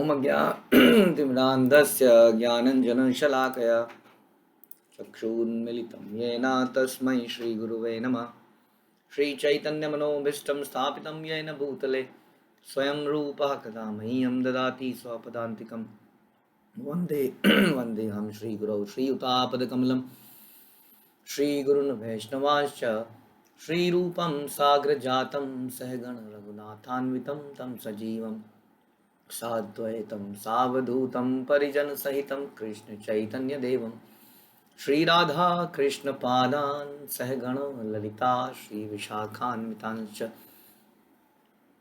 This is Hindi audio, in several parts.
ओम अज्ञानतिमिरान्धस्य ज्ञानञ्जनशलाकया चक्षुन्मिलितं येन तस्मै श्रीगुरुवे नमः। श्रीचैतन्यमनोभीष्टं स्थापितं येन भूतले स्वयं रूपः कदा मह्यं ददाति स्वपदान्तिकं वन्दे वन्देऽहं श्रीगुरौ श्रीयुतापदकमलं श्रीगुरुन् वैष्णवांश्च श्रीरूपं साग्रजातं सहगण रघुनाथान्वितं तं सजीवं साद्वैतं सावधूतं परिजनसहितं कृष्णचैतन्यदेवं श्रीराधा कृष्णपादान् सहगण ललिता श्रीविशाखान्वितांश्च।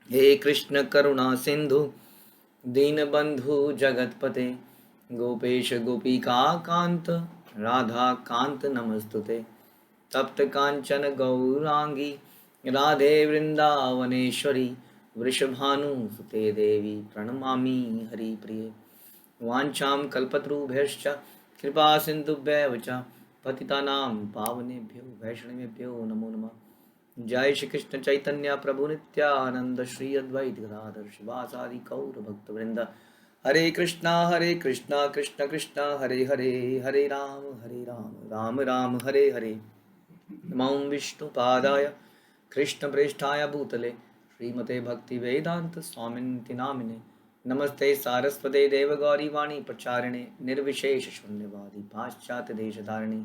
हे कृष्ण करुणा सिंधु दीनबंधु जगतपते गोपेश गोपिका कांत राधा कांत नमस्तुते। तप्त कांचन गौरांगी राधे वृंदावनेश्वरी वृषभानुसुते देवी प्रणमामि हरिप्रिये। वाञ्छां कल्पतरुभ्यश्च कृपा सिन्धुभ्येव च पतितानां पावनेभ्यो वैष्णवेभ्यो नमो नमः। जय श्री कृष्ण चैतन्य प्रभु नित्यानंद श्री अद्वैत गदाधर शिवासादि गौर भक्तवृंद। हरे कृष्णा कृष्ण कृष्णा हरे हरे, हरे राम राम राम हरे हरे। नमो विष्णुपादाय कृष्णप्रेष्ठाय भूतले श्रीमते भक्ति वेदांत स्वामिनिति नामिने। नमस्ते सारस्वते देवगौरी वाणी प्रचारिणे निर्विशेष शून्यवादी पाश्चात्य देशधारिणे।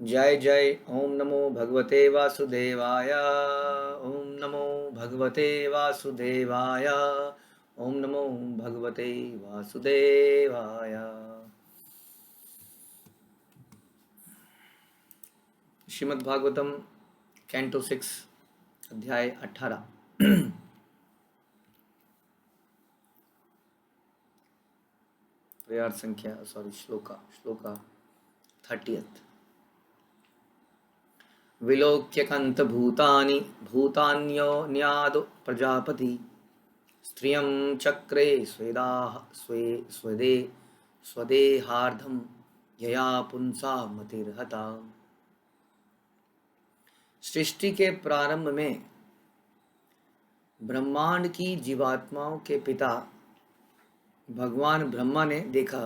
जय जय ओम नमो भगवते वासुदेवाय, ओम नमो भगवते वासुदेवाय, ओम नमो भगवते वासुदेवाय। श्रीमद् भागवतम कैंटो 6 अध्याय 18 प्रयार संख्या श्लोका 30th। विलोक्य कंत भूतानि भूतान्योन्यादो प्रजापति स्त्रियं चक्रे स्वदेहार्धं यया पुंसा मतिर्हता। सृष्टि के प्रारंभ में ब्रह्मांड की जीवात्माओं के पिता भगवान ब्रह्मा ने देखा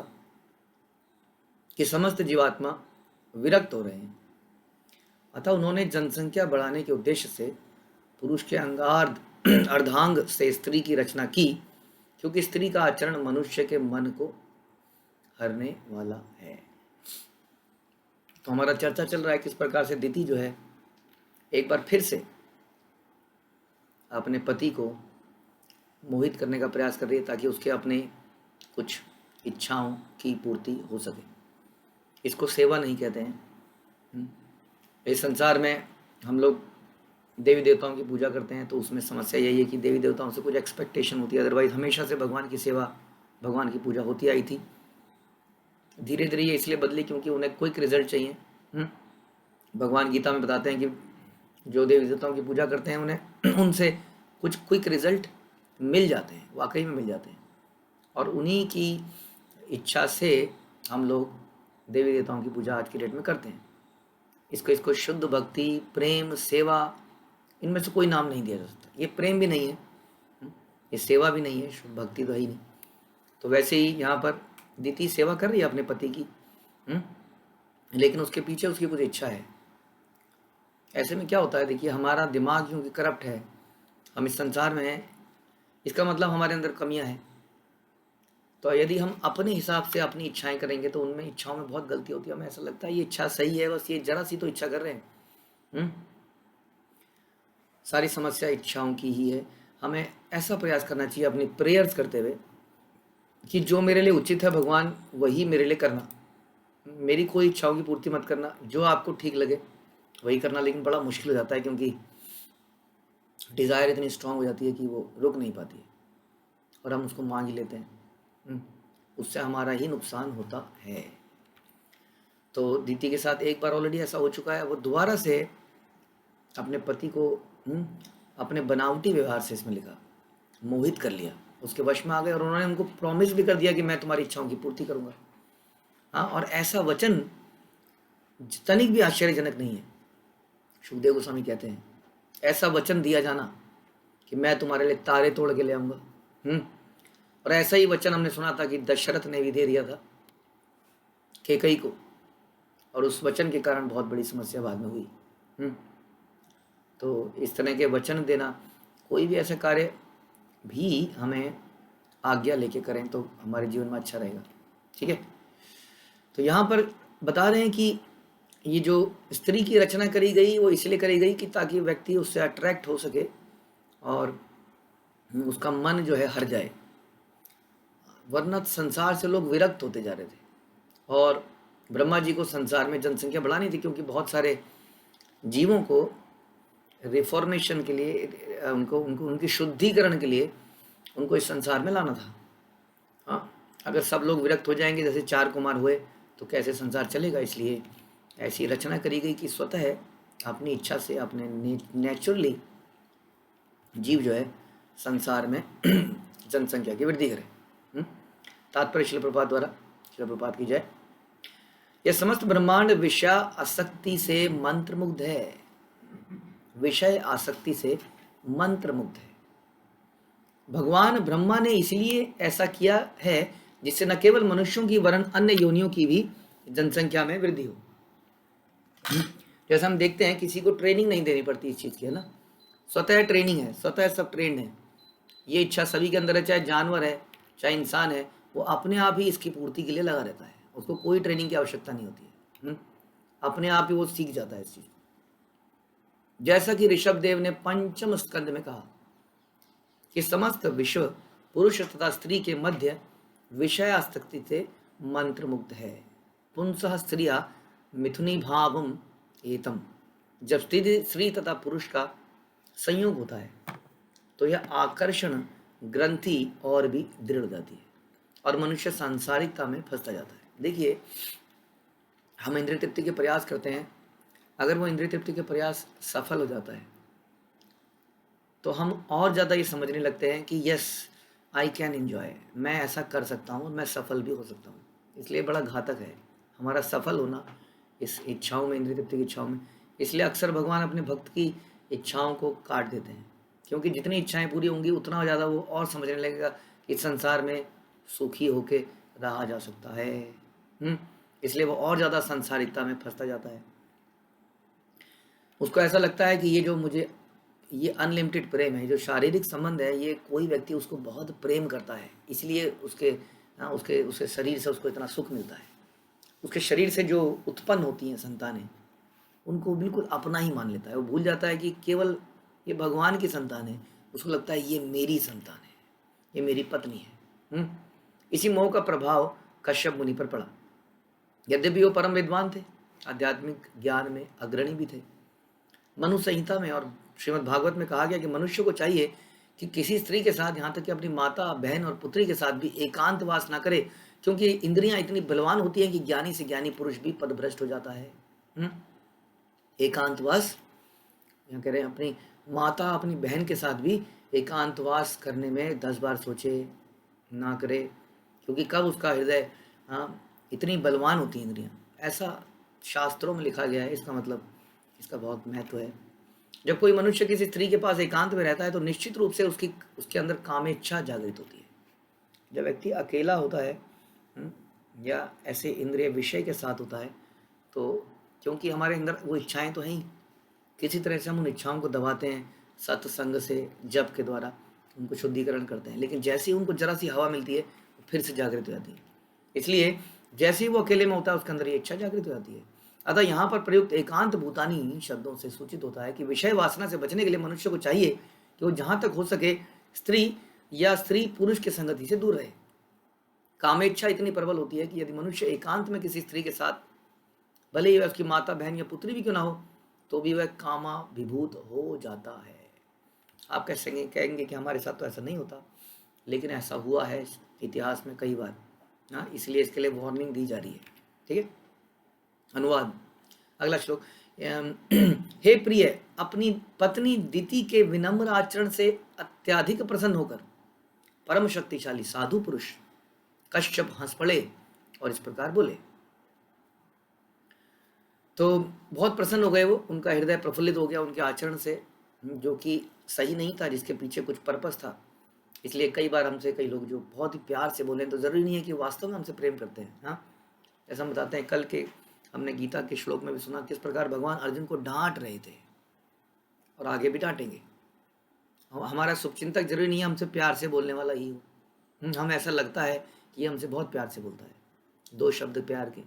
कि समस्त जीवात्मा विरक्त हो रहे हैं, अतः उन्होंने जनसंख्या बढ़ाने के उद्देश्य से पुरुष के अर्धांग से स्त्री की रचना की, क्योंकि स्त्री का आचरण मनुष्य के मन को हरने वाला है। तो हमारा चर्चा चल रहा है किस प्रकार से दिति जो है एक बार फिर से अपने पति को मोहित करने का प्रयास कर रही है ताकि उसके अपने कुछ इच्छाओं की पूर्ति हो सके। इसको सेवा नहीं कहते हैं। इस संसार में हम लोग देवी देवताओं की पूजा करते हैं तो उसमें समस्या यही है कि देवी देवताओं से कुछ एक्सपेक्टेशन होती है, अदरवाइज हमेशा से भगवान की सेवा भगवान की पूजा होती आई थी। धीरे धीरे ये इसलिए बदली क्योंकि उन्हें क्विक रिजल्ट चाहिए। भगवान गीता में बताते हैं कि जो देवी देवताओं की पूजा करते हैं उन्हें उनसे कुछ क्विक रिजल्ट मिल जाते हैं, वाकई में मिल जाते हैं, और उन्हीं की इच्छा से हम लोग देवी देवताओं की पूजा आज की डेट में करते हैं। इसको शुद्ध भक्ति, प्रेम, सेवा, इनमें से कोई नाम नहीं दिया जा सकता। ये प्रेम भी नहीं है, ये सेवा भी नहीं है, शुद्ध भक्ति तो है ही नहीं। तो वैसे ही यहाँ पर दिति सेवा कर रही है अपने पति की, लेकिन उसके पीछे उसकी कुछ इच्छा है। ऐसे में क्या होता है, देखिए हमारा दिमाग क्योंकि करप्ट है, हम इस संसार में हैं, इसका मतलब हमारे अंदर कमियां हैं। तो यदि हम अपने हिसाब से अपनी इच्छाएं करेंगे तो उनमें इच्छाओं में बहुत गलती होती है। हमें ऐसा लगता है ये इच्छा सही है, बस ये जरा सी तो इच्छा कर रहे हैं। सारी समस्या इच्छाओं की ही है। हमें ऐसा प्रयास करना चाहिए अपनी प्रेयर्स करते हुए कि जो मेरे लिए उचित है भगवान वही मेरे लिए करना, मेरी कोई इच्छाओं की पूर्ति मत करना, जो आपको ठीक लगे वही करना। लेकिन बड़ा मुश्किल हो जाता है क्योंकि डिज़ायर इतनी स्ट्रांग हो जाती है कि वो रुक नहीं पाती है और हम उसको मांग ही लेते हैं। उससे हमारा ही नुकसान होता है। तो दीति के साथ एक बार ऑलरेडी ऐसा हो चुका है। वो दोबारा से अपने पति को अपने बनावटी व्यवहार से, इसमें लिखा, मोहित कर लिया, उसके वश में आ गए और उन्होंने उनको प्रॉमिस भी कर दिया कि मैं तुम्हारी इच्छाओं की पूर्ति करूंगा। हाँ, और ऐसा वचन तनिक भी आश्चर्यजनक नहीं है। सुखदेव गोस्वामी कहते हैं ऐसा वचन दिया जाना कि मैं तुम्हारे लिए तारे तोड़ के ले आऊँगा, और ऐसा ही वचन हमने सुना था कि दशरथ ने भी दे दिया था कैकई को, और उस वचन के कारण बहुत बड़ी समस्या बाद में हुई। तो इस तरह के वचन देना, कोई भी ऐसा कार्य भी हमें आज्ञा लेके करें तो हमारे जीवन में अच्छा रहेगा। ठीक है, तो यहाँ पर बता रहे हैं कि ये जो स्त्री की रचना करी गई वो इसलिए करी गई कि ताकि व्यक्ति उससे अट्रैक्ट हो सके और उसका मन जो है हर जाए, वरना संसार से लोग विरक्त होते जा रहे थे। और ब्रह्मा जी को संसार में जनसंख्या बढ़ानी थी, क्योंकि बहुत सारे जीवों को रिफॉर्मेशन के लिए, उनको उनको उनकी शुद्धिकरण के लिए उनको इस संसार में लाना था। हाँ, अगर सब लोग विरक्त हो जाएंगे जैसे 4 कुमार हुए तो कैसे संसार चलेगा। इसलिए ऐसी रचना करी गई कि स्वतः अपनी इच्छा से, अपने नेचुरली जीव जो है संसार में जनसंख्या की वृद्धि करे। तात्पर्य शिल प्रपात द्वारा, शिल प्रपात की जय। यह समस्त ब्रह्मांड विषय आसक्ति से मंत्रमुग्ध है, विषय आसक्ति से मंत्रमुग्ध है। भगवान ब्रह्मा ने इसलिए ऐसा किया है जिससे न केवल मनुष्यों की वरन अन्य योनियों की भी जनसंख्या में वृद्धि हो। जैसे हम देखते हैं किसी को ट्रेनिंग नहीं देनी पड़ती इस चीज़ की, है ना, स्वतः ट्रेनिंग है, स्वतः सब ट्रेंड है। ये इच्छा सभी के अंदर है, चाहे जानवर है चाहे इंसान है, वो अपने आप ही इसकी पूर्ति के लिए लगा रहता है, उसको कोई ट्रेनिंग की आवश्यकता नहीं होती है। अपने आप ही वो सीख जाता है इस चीज़। जैसा कि ऋषभ देव ने पंचम स्कंद में कहा कि समस्त विश्व पुरुष तथा स्त्री के मध्य विषय आसक्ति से मंत्र मुक्त है। पुंसः स्त्रिया मिथुनी भावम एतम। जब स्त्री तथा पुरुष का संयोग होता है तो यह आकर्षण ग्रंथि और भी दृढ़ हो जाती है और मनुष्य सांसारिकता में फंसता जाता है। देखिए, हम इंद्रिय तृप्ति के प्रयास करते हैं, अगर वो इंद्रिय तृप्ति के प्रयास सफल हो जाता है तो हम और ज़्यादा ये समझने लगते हैं कि यस आई कैन एंजॉय, मैं ऐसा कर सकता हूँ, मैं सफल भी हो सकता हूँ। इसलिए बड़ा घातक है हमारा सफल होना इस इच्छाओं में, इंद्रिय तृप्ति की इच्छाओं में। इसलिए अक्सर भगवान अपने भक्त की इच्छाओं को काट देते हैं, क्योंकि जितनी इच्छाएं पूरी होंगी उतना ज़्यादा वो और समझने लगेगा कि इस संसार में सुखी होके रहा जा सकता है। इसलिए वो और ज़्यादा सांसारिकता में फंसता जाता है। उसको ऐसा लगता है कि ये जो मुझे, ये अनलिमिटेड प्रेम है, जो शारीरिक संबंध है, ये कोई व्यक्ति उसको बहुत प्रेम करता है, इसलिए उसके शरीर से उसको इतना सुख मिलता है। उसके शरीर से जो उत्पन्न होती हैं संतानें, उनको बिल्कुल अपना ही मान लेता है। वो भूल जाता है कि केवल ये भगवान की संतान है, उसको लगता है ये मेरी संतान है, ये मेरी पत्नी है। इसी मोह का प्रभाव कश्यप मुनि पर पड़ा। यद्यपि वो परम विद्वान थे, आध्यात्मिक ज्ञान में अग्रणी भी थे। मनु संहिता में और श्रीमद् भागवत में कहा गया कि मनुष्य को चाहिए कि किसी स्त्री के साथ, यहाँ तक कि अपनी माता, बहन और पुत्री के साथ भी एकांतवास ना करे, क्योंकि इंद्रियां इतनी बलवान होती हैं कि ज्ञानी से ज्ञानी पुरुष भी पदभ्रष्ट हो जाता है। एकांतवास, यहाँ कह रहे हैं अपनी माता, अपनी बहन के साथ भी एकांतवास करने में 10 बार सोचे, ना करे, क्योंकि कब उसका हृदय इतनी बलवान होती है इंद्रियां, ऐसा शास्त्रों में लिखा गया है। इसका मतलब इसका बहुत महत्व है। जब कोई मनुष्य किसी स्त्री के पास एकांत में रहता है तो निश्चित रूप से उसके अंदर कामेच्छा जागृत होती है। जब व्यक्ति अकेला होता है या ऐसे इंद्रिय विषय के साथ होता है, तो क्योंकि हमारे अंदर वो इच्छाएं तो हैं ही, किसी तरह से हम उन इच्छाओं को दबाते हैं, सत्संग से, जप के द्वारा उनको शुद्धिकरण करते हैं, लेकिन जैसे ही उनको जरा सी हवा मिलती है वो फिर से जागृत हो जाती है। इसलिए जैसे ही वो अकेले में होता है उसके अंदर ये इच्छा जागृत हो जाती है। अतः यहाँ पर प्रयुक्त एकांत भूतानी शब्दों से सूचित होता है कि विषय वासना से बचने के लिए मनुष्य को चाहिए कि वो जहाँ तक हो सके स्त्री या स्त्री पुरुष की संगति से दूर रहे। कामेच्छा इतनी प्रबल होती है कि यदि मनुष्य एकांत में किसी स्त्री के साथ, भले ही वह उसकी माता, बहन या पुत्री भी क्यों ना हो, तो भी वह कामाभिभूत हो जाता है। आप कहेंगे कि हमारे साथ तो ऐसा नहीं होता, लेकिन ऐसा हुआ है इतिहास में कई बार। इसलिए इसके लिए वार्निंग दी जा रही है। ठीक है, अनुवाद, अगला श्लोक। हे प्रिय, अपनी पत्नी दिति के विनम्र आचरण से अत्यधिक प्रसन्न होकर परम शक्तिशाली साधु पुरुष कश्यप हंस पड़े और इस प्रकार बोले। तो बहुत प्रसन्न हो गए वो, उनका हृदय प्रफुल्लित हो गया उनके आचरण से, जो कि सही नहीं था, जिसके पीछे कुछ पर्पस था। इसलिए कई बार हमसे कई लोग जो बहुत ही प्यार से बोले तो ज़रूरी नहीं है कि वास्तव में हमसे प्रेम करते हैं। हाँ, ऐसा हम बताते हैं, कल के हमने गीता के श्लोक में भी सुना किस प्रकार भगवान अर्जुन को डांट रहे थे और आगे भी डांटेंगे। हमारा शुभचिंतक जरूरी नहीं है हमसे प्यार से बोलने वाला ही हो। हम ऐसा लगता है कि हमसे बहुत प्यार से बोलता है, 2 शब्द प्यार के,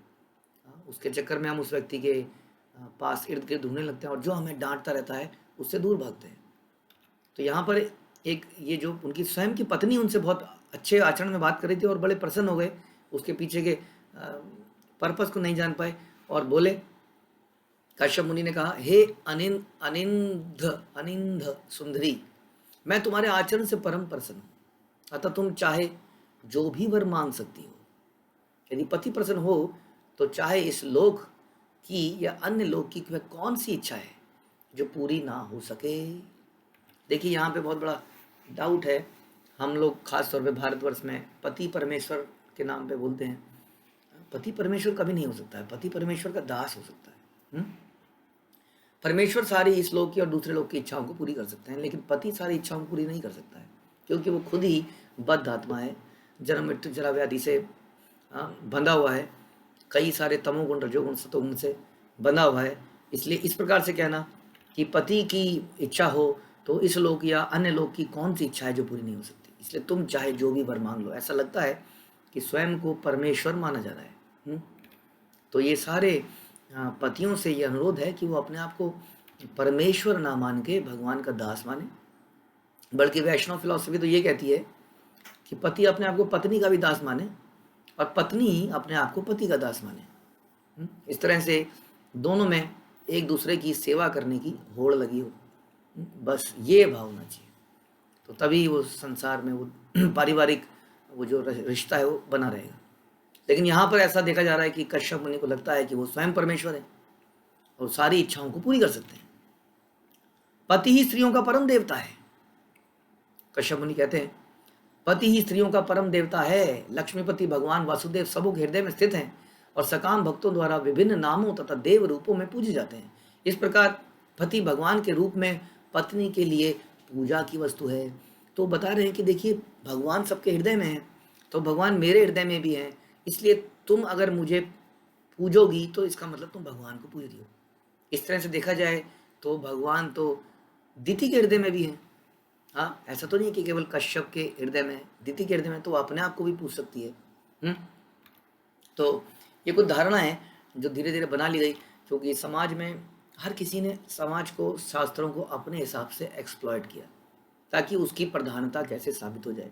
उसके चक्कर में हम उस व्यक्ति के पास इर्द गिर्द ढूंढने लगते हैं और जो हमें डांटता रहता है उससे दूर भागते हैं। तो यहाँ पर एक ये जो उनकी स्वयं की पत्नी उनसे बहुत अच्छे आचरण में बात कर रही थी और बड़े प्रसन्न हो गए, उसके पीछे के पर्पस को नहीं जान पाए और बोले, कश्यप मुनि ने कहा, हे अनिंद सुंदरी, मैं तुम्हारे आचरण से परम प्रसन्न हूँ, अतः तुम चाहे जो भी वर मांग सकती हो। यदि पति प्रसन्न हो तो चाहे इस लोक की या अन्य लोक की वह कौन सी इच्छा है जो पूरी ना हो सके। देखिए यहाँ पे बहुत बड़ा डाउट है, हम लोग खास तौर पे भारतवर्ष में पति परमेश्वर के नाम पे बोलते हैं। पति परमेश्वर कभी नहीं हो सकता है, पति परमेश्वर का दास हो सकता है। परमेश्वर सारी इस लोक की और दूसरे लोक की इच्छाओं को पूरी कर सकते हैं, लेकिन पति सारी इच्छाओं को पूरी नहीं कर सकता है, क्योंकि वो खुद ही बद्ध आत्मा है, जन्म मृत्यु जरा व्याधि से बंधा हुआ है, कई सारे तमोगुण रजोगुण सतोगुण से बंधा हुआ है। इसलिए इस प्रकार से कहना कि पति की इच्छा हो तो इस लोक या अन्य लोक की कौन सी इच्छा है जो पूरी नहीं हो सकती, इसलिए तुम चाहे जो भी वर मांग लो। ऐसा लगता है कि स्वयं को परमेश्वर माना जा रहा है। तो ये सारे पतियों से ये अनुरोध है कि वो अपने आप को परमेश्वर ना मान के भगवान का दास माने। बल्कि वैष्णव फिलॉसफी तो ये कहती है कि पति अपने आप को पत्नी का भी दास माने और पत्नी अपने आप को पति का दास माने। इस तरह से दोनों में एक दूसरे की सेवा करने की होड़ लगी हो, बस ये भाव होना चाहिए, तो तभी वो संसार में वो पारिवारिक वो जो रिश्ता है वो बना रहेगा। लेकिन यहाँ पर ऐसा देखा जा रहा है कि कश्यप मुनि को लगता है कि वो स्वयं परमेश्वर है और सारी इच्छाओं को पूरी कर सकते हैं। पति ही स्त्रियों का परम देवता है। कश्यप मुनि कहते हैं पति ही स्त्रियों का परम देवता है। लक्ष्मीपति भगवान वासुदेव सबके हृदय में स्थित हैं और सकाम भक्तों द्वारा विभिन्न नामों तथा देव रूपों में पूजे जाते हैं। इस प्रकार पति भगवान के रूप में पत्नी के लिए पूजा की वस्तु है। तो बता रहे हैं कि देखिए भगवान सबके हृदय में है, तो भगवान मेरे हृदय में भी है, इसलिए तुम अगर मुझे पूजोगी तो इसका मतलब तुम भगवान को पूज रही हो। इस तरह से देखा जाए तो भगवान तो दिति के हृदय में भी है। हाँ, ऐसा तो नहीं कि केवल कश्यप के हृदय में, दिति के हृदय में, तो अपने आप को भी पूछ सकती है। तो ये कुछ धारणा है जो धीरे धीरे बना ली गई, क्योंकि समाज में हर किसी ने समाज को, शास्त्रों को अपने हिसाब से एक्सप्लॉइट किया ताकि उसकी प्रधानता कैसे साबित हो जाए।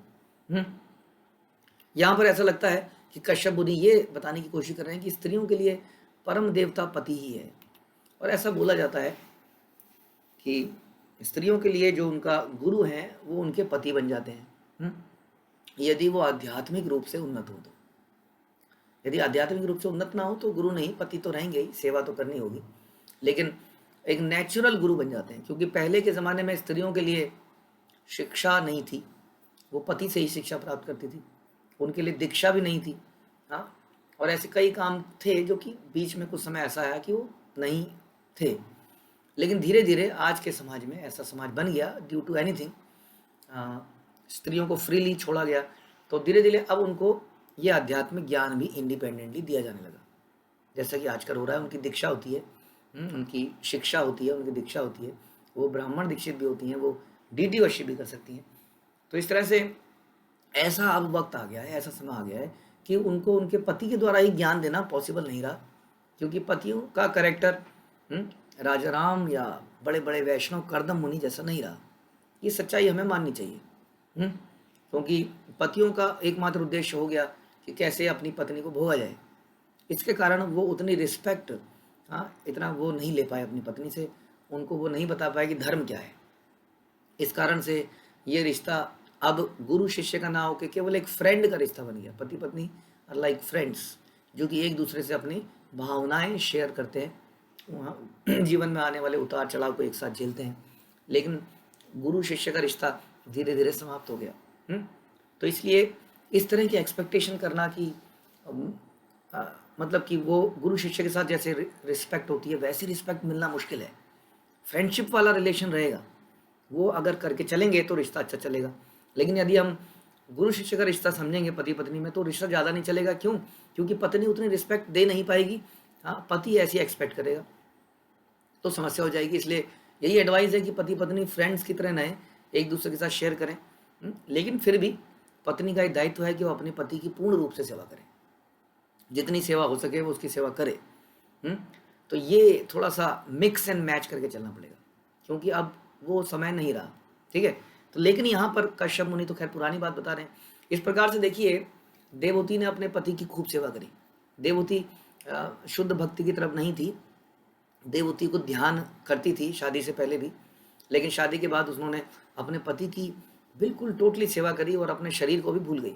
यहाँ पर ऐसा लगता है कि कश्यप मुनि ये बताने की कोशिश कर रहे हैं कि स्त्रियों के लिए परम देवता पति ही है, और ऐसा बोला जाता है कि स्त्रियों के लिए जो उनका गुरु है वो उनके पति बन जाते हैं, यदि वो आध्यात्मिक रूप से उन्नत हो तो। यदि आध्यात्मिक रूप से उन्नत ना हो तो गुरु नहीं, पति तो रहेंगे ही, सेवा तो करनी होगी, लेकिन एक नेचुरल गुरु बन जाते हैं। क्योंकि पहले के ज़माने में स्त्रियों के लिए शिक्षा नहीं थी, वो पति से ही शिक्षा प्राप्त करती थी, उनके लिए दीक्षा भी नहीं थी। हाँ, और ऐसे कई काम थे जो कि बीच में कुछ समय ऐसा आया कि वो नहीं थे, लेकिन धीरे धीरे आज के समाज में ऐसा समाज बन गया ड्यू टू एनीथिंग, स्त्रियों को फ्रीली छोड़ा गया, तो धीरे धीरे अब उनको ये आध्यात्मिक ज्ञान भी इंडिपेंडेंटली दिया जाने लगा, जैसा कि आजकल हो रहा है। उनकी दीक्षा होती है, उनकी शिक्षा होती है, उनकी दीक्षा होती है, वो ब्राह्मण दीक्षित भी होती हैं, वो डीटी वर्शिप भी कर सकती हैं। तो इस तरह से ऐसा अब वक्त आ गया है, ऐसा समय आ गया है कि उनको उनके पति के द्वारा ही ज्ञान देना पॉसिबल नहीं रहा, क्योंकि पतियों का कैरेक्टर राजा राम या बड़े बड़े वैष्णव करदम मुनि जैसा नहीं रहा। ये सच्चाई हमें माननी चाहिए, क्योंकि पतियों का एकमात्र उद्देश्य हो गया कि कैसे अपनी पत्नी को भोगा जाए। इसके कारण वो उतनी रिस्पेक्ट, इतना वो नहीं ले पाए अपनी पत्नी से, उनको वो नहीं बता पाए कि धर्म क्या है। इस कारण से ये रिश्ता अब गुरु शिष्य का ना होकर केवल एक फ्रेंड का रिश्ता बन गया। पति पत्नी आर लाइक फ्रेंड्स, जो कि एक दूसरे से अपनी भावनाएं शेयर करते हैं, वहाँ जीवन में आने वाले उतार चढ़ाव को एक साथ झेलते हैं। लेकिन गुरु शिष्य का रिश्ता धीरे धीरे समाप्त हो गया। तो इसलिए इस तरह की एक्सपेक्टेशन करना कि मतलब कि वो गुरु शिष्य के साथ जैसे रिस्पेक्ट होती है वैसी रिस्पेक्ट मिलना मुश्किल है। फ्रेंडशिप वाला रिलेशन रहेगा, वो अगर करके चलेंगे तो रिश्ता अच्छा चलेगा, लेकिन यदि हम गुरु शिष्य का रिश्ता समझेंगे पति पत्नी में, तो रिश्ता ज़्यादा नहीं चलेगा। क्यों? क्योंकि पत्नी उतनी रिस्पेक्ट दे नहीं पाएगी, हाँ, पति ऐसी एक्सपेक्ट करेगा, तो समस्या हो जाएगी। इसलिए यही एडवाइस है कि पति पत्नी फ्रेंड्स की तरह रहें, एक दूसरे के साथ शेयर करें। लेकिन फिर भी पत्नी का एक दायित्व है कि वो अपने पति की पूर्ण रूप से सेवा करे, जितनी सेवा हो सके वो उसकी सेवा करे। तो ये थोड़ा सा मिक्स एंड मैच करके चलना पड़ेगा, क्योंकि अब वो समय नहीं रहा, ठीक है। तो लेकिन यहाँ पर कश्यप मुनि तो खैर पुरानी बात बता रहे हैं। इस प्रकार से देखिए, देवहूति ने अपने पति की खूब सेवा करी। देवहूति शुद्ध भक्ति की तरफ नहीं थी, देवहूति को ध्यान करती थी शादी से पहले भी, लेकिन शादी के बाद उन्होंने अपने पति की बिल्कुल टोटली सेवा करी और अपने शरीर को भी भूल गई।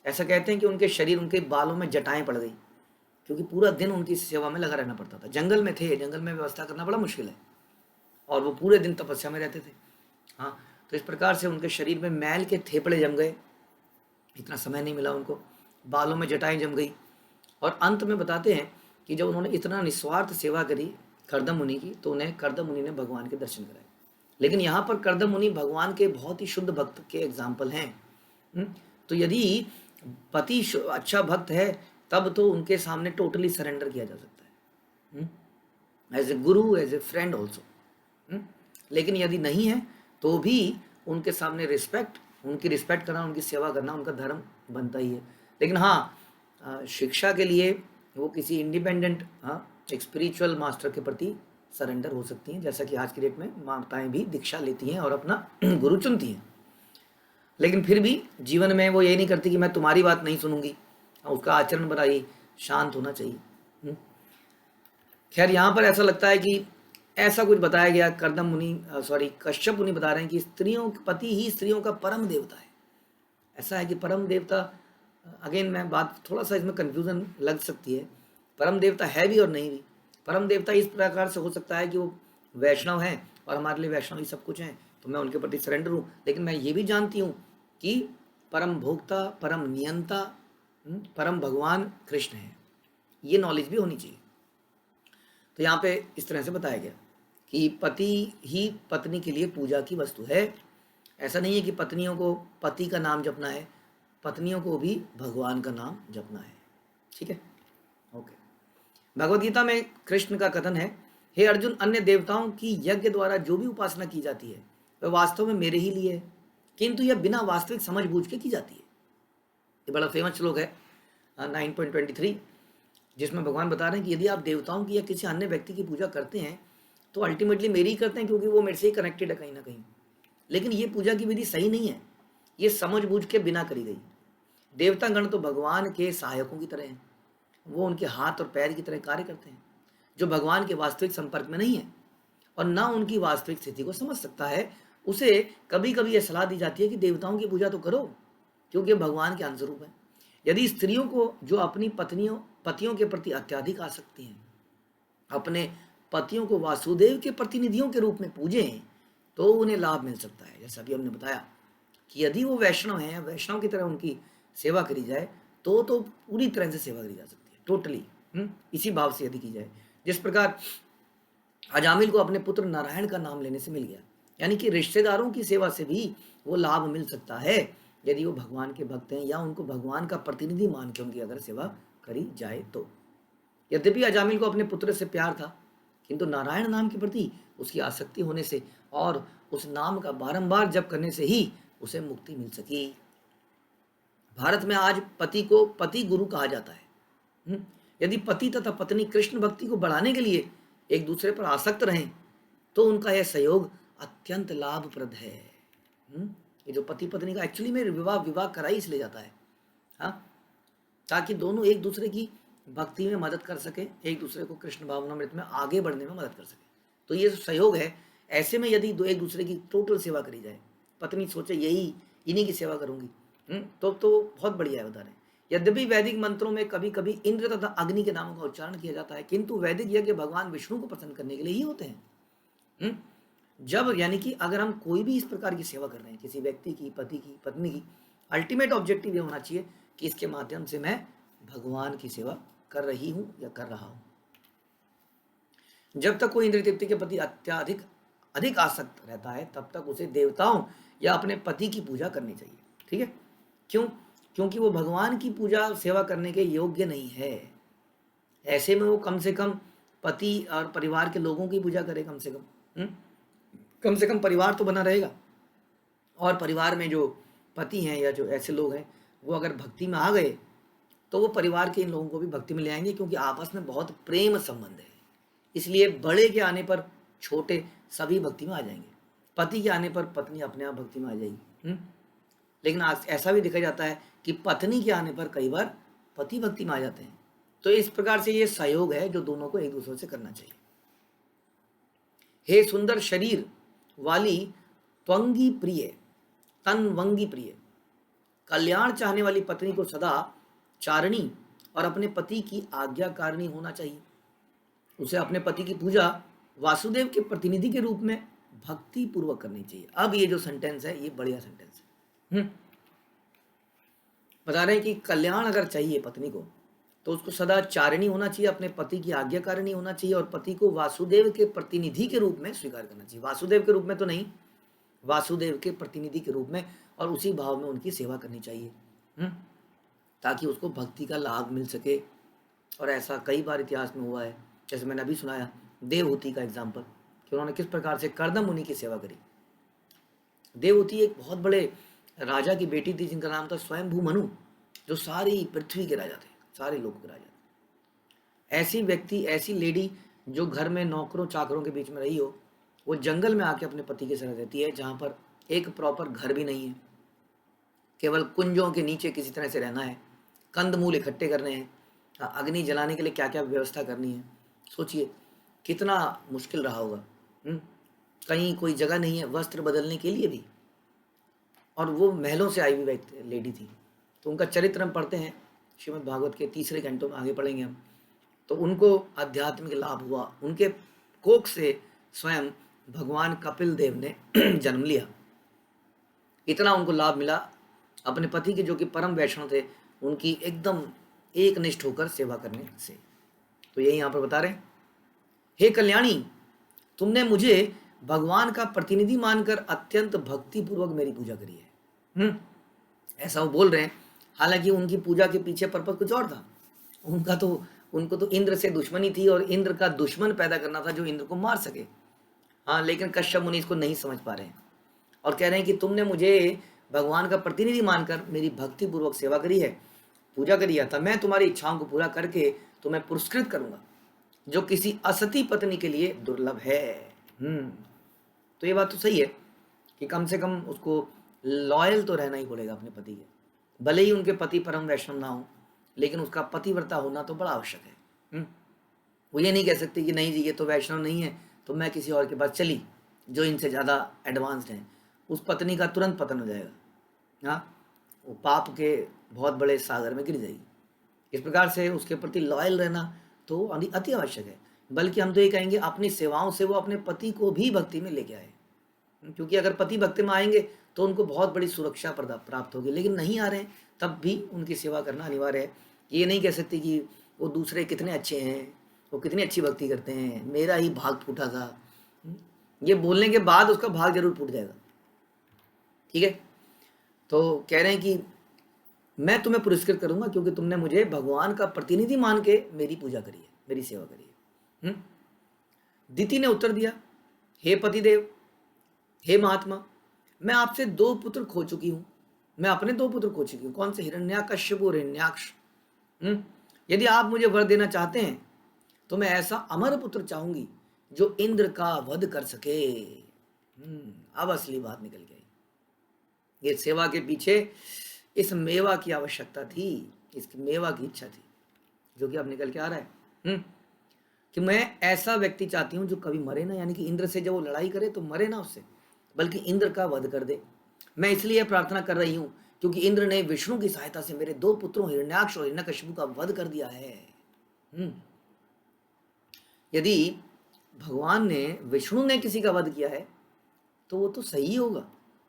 ऐसा कहते हैं कि उनके शरीर, उनके बालों में जटाएं पड़ गई, क्योंकि पूरा दिन उनकी सेवा में लगा रहना पड़ता था। जंगल में थे, जंगल में व्यवस्था करना बड़ा मुश्किल है, और वो पूरे दिन तपस्या में रहते थे। हाँ, तो इस प्रकार से उनके शरीर में मैल के थेपड़े जम गए, इतना समय नहीं मिला उनको, बालों में जटाएं जम गई। और अंत में बताते हैं कि जब उन्होंने इतना निस्वार्थ सेवा करी कर्दम मुनि की, तो उन्हें कर्दम मुनि ने भगवान के दर्शन कराए। लेकिन यहाँ पर कर्दम मुनि भगवान के बहुत ही शुद्ध भक्त के एग्जाम्पल हैं। तो यदि पति अच्छा भक्त है, तब तो उनके सामने टोटली सरेंडर किया जा सकता है, as a Guru, as a friend also. लेकिन यदि नहीं है, तो भी उनके सामने उनकी रिस्पेक्ट करना, उनकी सेवा करना उनका धर्म बनता ही है। लेकिन हाँ, शिक्षा के लिए वो किसी इंडिपेंडेंट, एक स्पिरिचुअल मास्टर के प्रति सरेंडर हो सकती हैं, जैसा कि आज की डेट में माताएं भी दीक्षा लेती हैं और अपना गुरु चुनती हैं। लेकिन फिर भी जीवन में वो ये नहीं करती कि मैं तुम्हारी बात नहीं सुनूंगी, उसका आचरण बड़ा ही शांत होना चाहिए। खैर, यहाँ पर ऐसा लगता है कि ऐसा कुछ बताया गया, कर्दम मुनि कश्यप मुनि बता रहे हैं कि पति ही स्त्रियों का परम देवता है। ऐसा है कि परम देवता, अगेन मैं बात थोड़ा सा इसमें कंफ्यूजन लग सकती है, परम देवता है भी और नहीं भी। परम देवता इस प्रकार से हो सकता है कि वो वैष्णव हैं और हमारे लिए वैष्णव ही सब कुछ हैं, तो मैं उनके प्रति सरेंडर हूँ। लेकिन मैं ये भी जानती हूँ कि परम भोक्ता, परम नियंता, परम भगवान कृष्ण है, ये नॉलेज भी होनी चाहिए। तो यहाँ पे इस तरह से बताया गया कि पति ही पत्नी के लिए पूजा की वस्तु है। ऐसा नहीं है कि पत्नियों को पति का नाम जपना है, पत्नियों को भी भगवान का नाम जपना है, ठीक है, ओके। भगवद गीता में कृष्ण का कथन है, हे अर्जुन, अन्य देवताओं की यज्ञ द्वारा जो भी उपासना की जाती है वह वास्तव में मेरे ही लिए है, किंतु यह बिना वास्तविक समझ बूझ के की जाती है। ये बड़ा फेमस श्लोक है 9.23, जिसमें भगवान बता रहे हैं कि यदि आप देवताओं की या किसी अन्य व्यक्ति की पूजा करते हैं तो अल्टीमेटली मेरी ही करते हैं, क्योंकि वो मेरे से ही कनेक्टेड है कहीं ना कहीं। लेकिन ये पूजा की विधि सही नहीं है, ये समझ बूझ के बिना करी गई। देवतागण तो भगवान के सहायकों की तरह हैं, वो उनके हाथ और पैर की तरह कार्य करते हैं, जो भगवान के वास्तविक संपर्क में नहीं है और ना उनकी वास्तविक स्थिति को समझ सकता है। उसे कभी कभी यह सलाह दी जाती है कि देवताओं की पूजा तो करो, क्योंकि भगवान के अंशरूप है। यदि स्त्रियों को जो अपनी पतियों के प्रति अत्याधिक आसक्ति हैं, अपने पतियों को वासुदेव के प्रतिनिधियों के रूप में पूजें, तो उन्हें लाभ मिल सकता है। जैसा अभी हमने बताया कि यदि वो वैष्णव हैं, वैष्णव की तरह उनकी सेवा करी जाए, तो पूरी तरह से सेवा करी जा सकती है, टोटली इसी भाव से यदि की जाए। जिस प्रकार अजामिल को अपने पुत्र नारायण का नाम लेने से मिल गया, यानी कि रिश्तेदारों की सेवा से भी वो लाभ मिल सकता है यदि वो भगवान के भक्त हैं या उनको भगवान का प्रतिनिधि मान के उनकी अगर सेवा करी जाए तो। यद्यपि अजामिल को अपने पुत्र से प्यार था, किंतु नारायण नाम के प्रति उसकी आसक्ति होने से और उस नाम का बारंबार जप करने से ही उसे मुक्ति मिल सकी। भारत में आज पति को पति गुरु कहा जाता है। यदि पति तथा पत्नी कृष्ण भक्ति को बढ़ाने के लिए एक दूसरे पर आसक्त रहें, तो उनका यह सहयोग अत्यंत लाभप्रद है। ये जो पति पत्नी का एक्चुअली में विवाह कराई इसलिए जाता है, हाँ, ताकि दोनों एक दूसरे की भक्ति में मदद कर सके, एक दूसरे को कृष्ण भावनामृत में आगे बढ़ने में मदद कर सके। तो ये सहयोग है। ऐसे में यदि एक दूसरे की टोटल सेवा करी जाए, पत्नी सोचे इन्हीं की सेवा करूंगी, तो बहुत बढ़िया है, बता रहे हैं। यद्यपि वैदिक मंत्रों में कभी कभी इंद्र तथा अग्नि के नामों का उच्चारण किया जाता है, किंतु वैदिक यज्ञ भगवान विष्णु को प्रसन्न करने के लिए ही होते हैं। जब यानी कि अगर हम कोई भी इस प्रकार की सेवा कर रहे हैं, किसी व्यक्ति की, पति की, पत्नी की, अल्टीमेट ऑब्जेक्टिव ये होना चाहिए कि इसके माध्यम से मैं भगवान की सेवा कर रही हूं या कर रहा हूं। जब तक कोई इंद्रिय तृप्ति के प्रति अधिक आसक्त रहता है, तब तक उसे देवताओं या अपने पति की पूजा करनी चाहिए। ठीक है, क्यों? क्योंकि वो भगवान की पूजा सेवा करने के योग्य नहीं है। ऐसे में वो कम से कम पति और परिवार के लोगों की पूजा करे, कम से कम। कम से कम परिवार तो बना रहेगा। और परिवार में जो पति हैं या जो ऐसे लोग हैं, वो अगर भक्ति में आ गए तो वो परिवार के इन लोगों को भी भक्ति में ले आएंगे, क्योंकि आपस में बहुत प्रेम संबंध है। इसलिए बड़े के आने पर छोटे सभी भक्ति में आ जाएंगे, पति के आने पर पत्नी अपने आप भक्ति में आ जाएगी। लेकिन आज ऐसा भी देखा जाता है कि पत्नी के आने पर कई बार पति भक्ति में आ जाते हैं। तो इस प्रकार से ये सहयोग है जो दोनों को एक दूसरे से करना चाहिए। हे सुंदर शरीर वाली त्वंगी प्रिय, तनवंगी प्रिय, कल्याण चाहने वाली पत्नी को सदा चारणी और अपने पति की आज्ञाकारिणी होना चाहिए। उसे अपने पति की पूजा वासुदेव के प्रतिनिधि के रूप में भक्ति पूर्वक करनी चाहिए। अब ये जो सेंटेंस है ये बढ़िया सेंटेंस है। बता रहे हैं कि कल्याण अगर चाहिए पत्नी को तो उसको सदा चारिणी होना चाहिए, अपने पति की आज्ञाकारिणी होना चाहिए, और पति को वासुदेव के प्रतिनिधि के रूप में स्वीकार करना चाहिए। वासुदेव के रूप में तो नहीं, वासुदेव के प्रतिनिधि के रूप में, और उसी भाव में उनकी सेवा करनी चाहिए, ताकि उसको भक्ति का लाभ मिल सके। और ऐसा कई बार इतिहास में हुआ है, जैसे मैंने अभी सुनाया देवहूति का एग्जाम्पल, कि उन्होंने किस प्रकार से कर्दम मुनि की सेवा करी। देवहूति एक बहुत बड़े राजा की बेटी थी जिनका नाम था स्वयंभू मनु, जो सारी पृथ्वी के राजा थे, सारे लोगों के राजा। ऐसी व्यक्ति, ऐसी लेडी जो घर में नौकरों चाकरों के बीच में रही हो, वो जंगल में आके अपने पति के साथ रहती है, जहाँ पर एक प्रॉपर घर भी नहीं है, केवल कुंजों के नीचे किसी तरह से रहना है, कंदमूल इकट्ठे करने हैं, अग्नि जलाने के लिए क्या क्या व्यवस्था करनी है। सोचिए कितना मुश्किल रहा होगा। कहीं कोई जगह नहीं है वस्त्र बदलने के लिए भी, और वो महलों से आई हुई व्यक्ति लेडी थी। तो उनका चरित्र हम पढ़ते हैं श्रीमद् भागवत के 3 घंटों में, आगे पढ़ेंगे हम। तो उनको आध्यात्मिक लाभ हुआ, उनके कोख से स्वयं भगवान कपिल देव ने जन्म लिया। इतना उनको लाभ मिला अपने पति के, जो कि परम वैष्णव थे, उनकी एकदम एक निष्ठ होकर सेवा करने से। तो यही यहाँ पर बता रहे हैं, हे कल्याणी, तुमने मुझे भगवान का प्रतिनिधि मानकर अत्यंत भक्ति पूर्वक मेरी पूजा करी है। ऐसा वो बोल रहे हैं, हालांकि उनकी पूजा के पीछे पर्पस कुछ और था। उनको तो इंद्र से दुश्मनी थी, और इंद्र का दुश्मन पैदा करना था जो इंद्र को मार सके। हाँ, लेकिन कश्यप मुनि इसको नहीं समझ पा रहे हैं और कह रहे हैं कि तुमने मुझे भगवान का प्रतिनिधि मानकर मेरी भक्ति पूर्वक सेवा करी है, पूजा करी है, तब मैं तुम्हारी इच्छाओं को पूरा करके तुम्हें पुरस्कृत करूंगा, जो किसी असती पत्नी के लिए दुर्लभ है। तो ये बात तो सही है कि कम से कम उसको लॉयल तो रहना ही पड़ेगा अपने पति के, भले ही उनके पति परम वैष्णव ना हो, लेकिन उसका पतिव्रता होना तो बड़ा आवश्यक है। वो ये नहीं कह सकती कि नहीं जी ये तो वैष्णव नहीं है तो मैं किसी और के पास चली जो इनसे ज़्यादा एडवांस्ड है। उस पत्नी का तुरंत पतन हो जाएगा। हाँ, वो पाप के बहुत बड़े सागर में गिर जाएगी। इस प्रकार से उसके प्रति लॉयल रहना तो अति आवश्यक है। बल्कि हम तो ये कहेंगे अपनी सेवाओं से वो अपने पति को भी भक्ति में लेके आए, क्योंकि अगर पति भक्ति में आएंगे तो उनको बहुत बड़ी सुरक्षा प्राप्त होगी। लेकिन नहीं आ रहे हैं तब भी उनकी सेवा करना अनिवार्य है। ये नहीं कह सकते कि वो दूसरे कितने अच्छे हैं, वो कितनी अच्छी भक्ति करते हैं, मेरा ही भाग फूटा था। ये बोलने के बाद उसका भाग जरूर फूट जाएगा। ठीक है, तो कह रहे हैं कि मैं तुम्हें पुरस्कृत करूंगा क्योंकि तुमने मुझे भगवान का प्रतिनिधि मान के मेरी पूजा करी है, मेरी सेवा करी है। दिति ने उत्तर दिया, हे पतिदेव, हे महात्मा, मैं आपसे 2 पुत्र खो चुकी हूं। मैं अपने 2 पुत्र खो चुकी हूँ। कौन से? हिरण्याकश्यप और हिरण्याक्ष। यदि आप मुझे वर देना चाहते हैं तो मैं ऐसा अमर पुत्र चाहूंगी जो इंद्र का वध कर सके। अब असली बात निकल गई। ये सेवा के पीछे इस मेवा की आवश्यकता थी, इसकी मेवा की इच्छा थी, जो कि अब निकल के आ रहा है। कि मैं ऐसा व्यक्ति चाहती हूं जो कभी मरे ना, यानी कि इंद्र से जब वो लड़ाई करे तो मरे ना उससे, बल्कि इंद्र का वध कर दे। मैं इसलिए प्रार्थना कर रही हूं क्योंकि इंद्र ने विष्णु की सहायता से मेरे 2 पुत्रों हिरण्याक्ष और हिरण्यकशिपु का वध कर दिया है। यदि भगवान ने, विष्णु ने किसी का वध किया है तो वो तो सही होगा।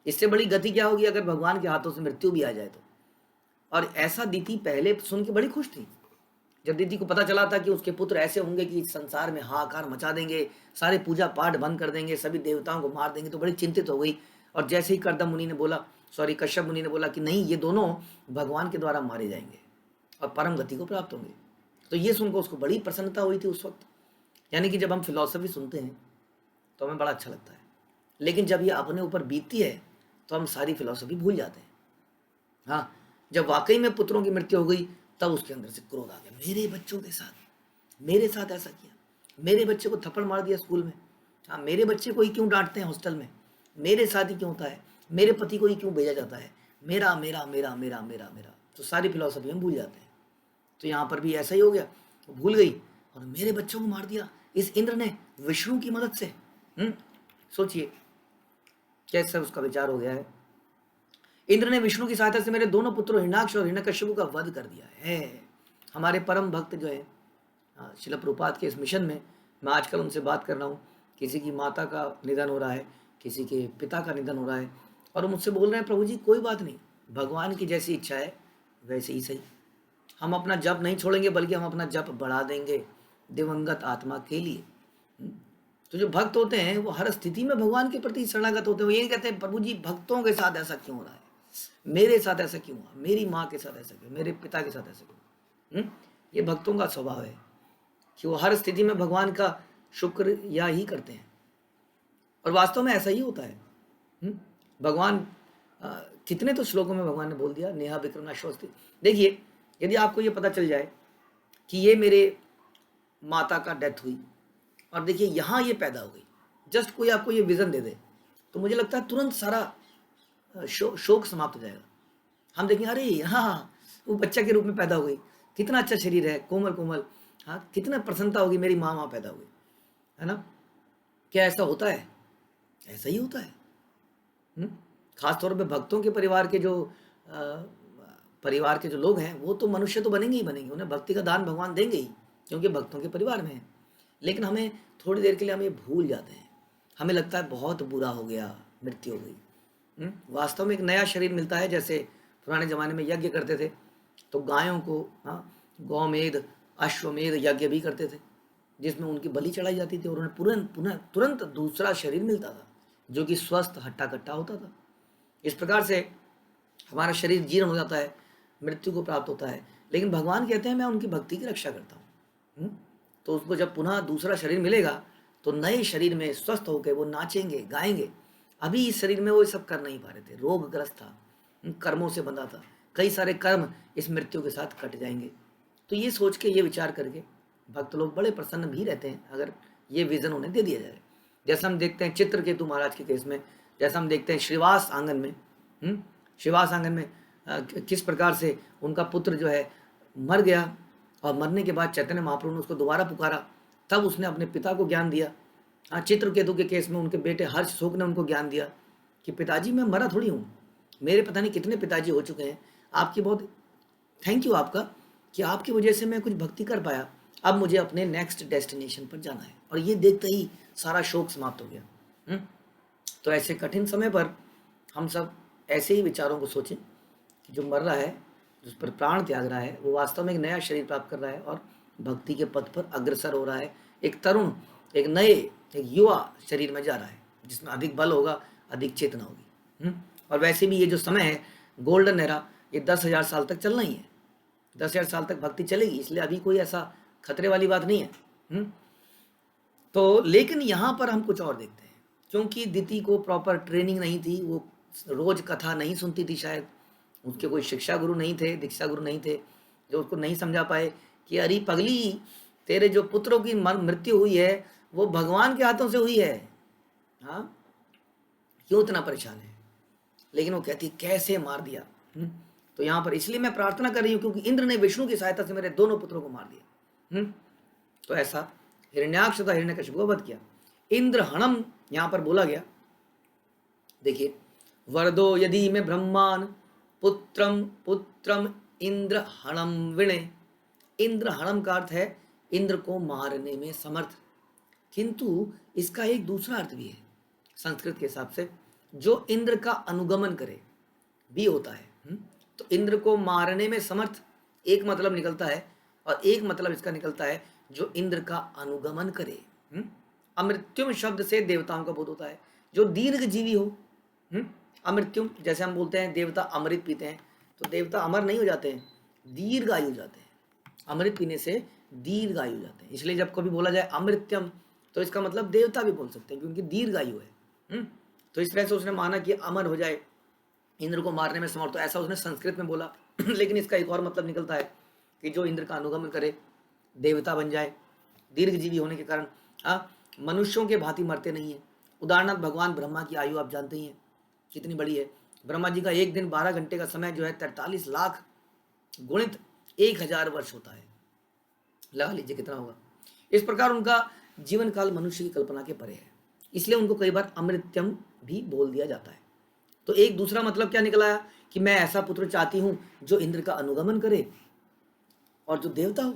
इससे बड़ी गति क्या होगी अगर भगवान के हाथों से मृत्यु भी आ जाए तो। और ऐसा दिति पहले सुन के बड़ी खुश थी। जब दिति को पता चला था कि उसके पुत्र ऐसे होंगे कि संसार में हाहाकार मचा देंगे, सारे पूजा पाठ बंद कर देंगे, सभी देवताओं को मार देंगे, तो बड़ी चिंतित हो गई और जैसे ही करदम मुनि ने बोला, सॉरी कश्यप मुनि ने बोला कि नहीं, ये दोनों भगवान के द्वारा मारे जाएंगे और परम गति को प्राप्त होंगे, तो ये सुनकर उसको बड़ी प्रसन्नता हुई थी उस वक्त। यानी कि जब हम फिलॉसफी सुनते हैं तो हमें बड़ा अच्छा लगता है, लेकिन जब ये अपने ऊपर बीतती है तो हम सारी फिलॉसफी भूल जाते हैं। हाँ, जब वाकई में पुत्रों की मृत्यु हो गई तब उसके अंदर से क्रोध आ गया, मेरे बच्चों के साथ, मेरे साथ ऐसा किया, मेरे बच्चे को थप्पड़ मार दिया स्कूल में, हाँ, मेरे बच्चे को ही क्यों डांटते हैं हॉस्टल में, मेरे साथ ही क्यों होता है, मेरे पति को ही क्यों भेजा जाता है, मेरा मेरा मेरा मेरा मेरा मेरा, तो सारी फिलॉसफी हम भूल जाते हैं। तो यहाँ पर भी ऐसा ही हो गया, भूल गई और मेरे बच्चों को मार दिया इस इंद्र ने विष्णु की मदद से। सोचिए कैसा उसका विचार हो गया है। इंद्र ने विष्णु की सहायता से मेरे दोनों पुत्रों हिरण्याक्ष और हिरण्यकश्यप का वध कर दिया है। हमारे परम भक्त जो है श्रील प्रभुपाद के इस मिशन में, मैं आजकल उनसे बात कर रहा हूँ, किसी की माता का निधन हो रहा है, किसी के पिता का निधन हो रहा है, और वो मुझसे बोल रहे हैं प्रभु जी कोई बात नहीं, भगवान की जैसी इच्छा है वैसे ही सही, हम अपना जप नहीं छोड़ेंगे बल्कि हम अपना जप बढ़ा देंगे दिवंगत आत्मा के लिए। तो जो भक्त होते हैं वो हर स्थिति में भगवान के प्रति शरणागत होते हैं। वो ये नहीं कहते हैं प्रभु जी भक्तों के साथ ऐसा क्यों हो रहा है, मेरे साथ ऐसा क्यों हुआ, मेरी माँ के साथ ऐसा क्यों, मेरे पिता के साथ ऐसा क्यों। ये भक्तों का स्वभाव है कि वो हर स्थिति में भगवान का शुक्र या ही करते हैं, और वास्तव में ऐसा ही होता है। भगवान कितने तो श्लोकों में भगवान ने बोल दिया नेहा विक्रम स्वस्ति। देखिए, यदि आपको ये पता चल जाए कि ये मेरे माता का डेथ हुई और देखिए यहाँ ये पैदा हो गई, जस्ट कोई आपको ये विजन दे दे, तो मुझे लगता है तुरंत सारा शोक समाप्त हो जाएगा। हम देखेंगे अरे हाँ वो बच्चा के रूप में पैदा हो गई, कितना अच्छा शरीर है, कोमल कोमल, हाँ कितना प्रसन्नता होगी, मेरी माँ वहाँ पैदा हो गई, है ना। क्या ऐसा होता है? ऐसा ही होता है। खास तौर पे भक्तों के परिवार के जो लोग हैं वो तो मनुष्य तो बनेंगे ही बनेंगे, उन्हें भक्ति का दान भगवान देंगे ही, क्योंकि भक्तों के परिवार में है। लेकिन हमें थोड़ी देर के लिए हम ये भूल जाते हैं, हमें लगता है बहुत बुरा हो गया, मृत्यु हो गई। वास्तव में एक नया शरीर मिलता है। जैसे पुराने ज़माने में यज्ञ करते थे तो गायों को गौमेध अश्वमेध यज्ञ भी करते थे, जिसमें उनकी बलि चढ़ाई जाती थी और उन्हें तुरंत दूसरा शरीर मिलता था जो कि स्वस्थ हट्टा कट्टा होता था। इस प्रकार से हमारा शरीर जीर्ण हो जाता है, मृत्यु को प्राप्त होता है, लेकिन भगवान कहते हैं मैं उनकी भक्ति की रक्षा करता हूँ। तो उसको जब पुनः दूसरा शरीर मिलेगा तो नए शरीर में स्वस्थ होकर वो नाचेंगे गाएंगे। अभी इस शरीर में वो सब कर नहीं पा रहे थे, रोगग्रस्त था, कर्मों से बंधा था, कई सारे कर्म इस मृत्यु के साथ कट जाएंगे। तो ये सोच के, ये विचार करके भक्त लोग बड़े प्रसन्न भी रहते हैं अगर ये विजन उन्हें दे दिया जाए। जैसा हम देखते हैं चित्रकेतु महाराज के केस में, जैसा हम देखते हैं श्रीवास आंगन में किस प्रकार से उनका पुत्र जो है मर गया, और मरने के बाद चैतन्य महाप्रभु ने उसको दोबारा पुकारा, तब उसने अपने पिता को ज्ञान दिया। चित्रकेतु के केस में उनके बेटे हर्ष शोक ने उनको ज्ञान दिया कि पिताजी मैं मरा थोड़ी हूँ, मेरे पता नहीं कितने पिताजी हो चुके हैं, आपकी बहुत थैंक यू आपका कि आपकी वजह से मैं कुछ भक्ति कर पाया, अब मुझे अपने नेक्स्ट डेस्टिनेशन पर जाना है। और ये देखते ही सारा शोक समाप्त हो गया। तो ऐसे कठिन समय पर हम सब ऐसे ही विचारों को सोचें कि जो मर रहा है, जिस पर प्राण त्याग रहा है, वो वास्तव में एक नया शरीर प्राप्त कर रहा है और भक्ति के पथ पर अग्रसर हो रहा है। एक तरुण, एक नए, एक युवा शरीर में जा रहा है जिसमें अधिक बल होगा, अधिक चेतना होगी। और वैसे भी ये जो समय है गोल्डन एरा, ये 10,000 साल तक चलना ही है, 10,000 साल तक भक्ति चलेगी, इसलिए अभी कोई ऐसा खतरे वाली बात नहीं है। तो लेकिन यहाँ पर हम कुछ और देखते हैं, क्योंकि दिति को प्रॉपर ट्रेनिंग नहीं थी, वो रोज कथा नहीं सुनती थी, शायद उसके कोई शिक्षा गुरु नहीं थे, दीक्षा गुरु नहीं थे जो उसको नहीं समझा पाए कि अरे पगली, तेरे जो पुत्रों की मृत्यु हुई है वो भगवान के हाथों से हुई है, हाँ क्यों इतना परेशान है। लेकिन वो कहती कैसे मार दिया। तो यहाँ पर इसलिए मैं प्रार्थना कर रही हूँ क्योंकि इंद्र ने विष्णु की सहायता से मेरे दोनों पुत्रों को मार दिया। तो ऐसा हिरण्याक्ष तथा हिरण्यकश्यप को वध किया। इंद्र हणम यहाँ पर बोला गया, देखिए, वरदो यदि में ब्रह्मान पुत्रम इंद्र हणम विणे। इंद्र हणम का अर्थ है इंद्र को मारने में समर्थ, किंतु इसका एक दूसरा अर्थ भी है संस्कृत के हिसाब से, जो इंद्र का अनुगमन करे भी होता है। तो इंद्र को मारने में समर्थ एक मतलब निकलता है, और एक मतलब इसका निकलता है जो इंद्र का अनुगमन करे। अमृत्युम शब्द से देवताओं का बोध होता है, जो दीर्घ जीवी हो, अमृत्युम, जैसे हम बोलते हैं देवता अमृत पीते हैं, तो देवता अमर नहीं हो जाते हैं, दीर्घायु हो जाते हैं। अमृत पीने से दीर्घायु हो जाते हैं। इसलिए जब कभी बोला जाए अमृत्यम, तो इसका मतलब देवता भी बोल सकते हैं क्योंकि दीर्घायु है। तो इस तरह से उसने माना कि अमर हो जाए, इंद्र को मारने में समर्थ हो, ऐसा उसने संस्कृत में बोला। लेकिन इसका एक और मतलब निकलता है कि जो इंद्र का अनुगमन करे, देवता बन जाए, दीर्घजीवी होने के कारण मनुष्यों के भांति मरते नहीं है। उदाहरणार्थ भगवान ब्रह्मा की आयु आप जानते ही हैं कितनी बड़ी है। ब्रह्मा जी का एक दिन 12 घंटे का समय जो है 43 लाख गुणित 1000 वर्ष होता है। लगा लीजिए कितना होगा। इस प्रकार उनका जीवन काल मनुष्य की कल्पना के परे है, इसलिए उनको कई बार अमृत्यम भी बोल दिया जाता है। तो एक दूसरा मतलब क्या निकला कि मैं ऐसा पुत्र चाहती हूं जो इंद्र का अनुगमन करे और जो देवता हो।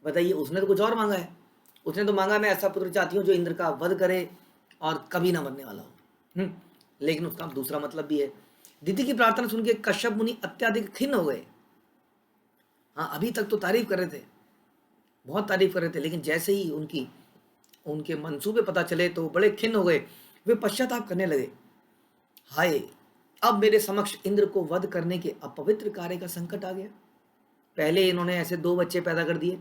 बताइए, उसने तो कुछ और मांगा है। उसने तो मांगा मैं ऐसा पुत्र चाहती हूँ जो इंद्र का वध करे और कभी ना मरने वाला हो। लेकिन उसका दूसरा मतलब भी है। दिति की प्रार्थना सुन के कश्यप मुनि अत्यधिक खिन्न हो गए। हाँ, अभी तक तो तारीफ कर रहे थे, बहुत तारीफ कर रहे थे, लेकिन जैसे ही उनके मंसूबे पता चले तो बड़े खिन्न हो गए। वे पश्चाताप करने लगे, हाय, अब मेरे समक्ष इंद्र को वध करने के अपवित्र कार्य का संकट आ गया। पहले इन्होंने ऐसे 2 बच्चे पैदा कर दिए,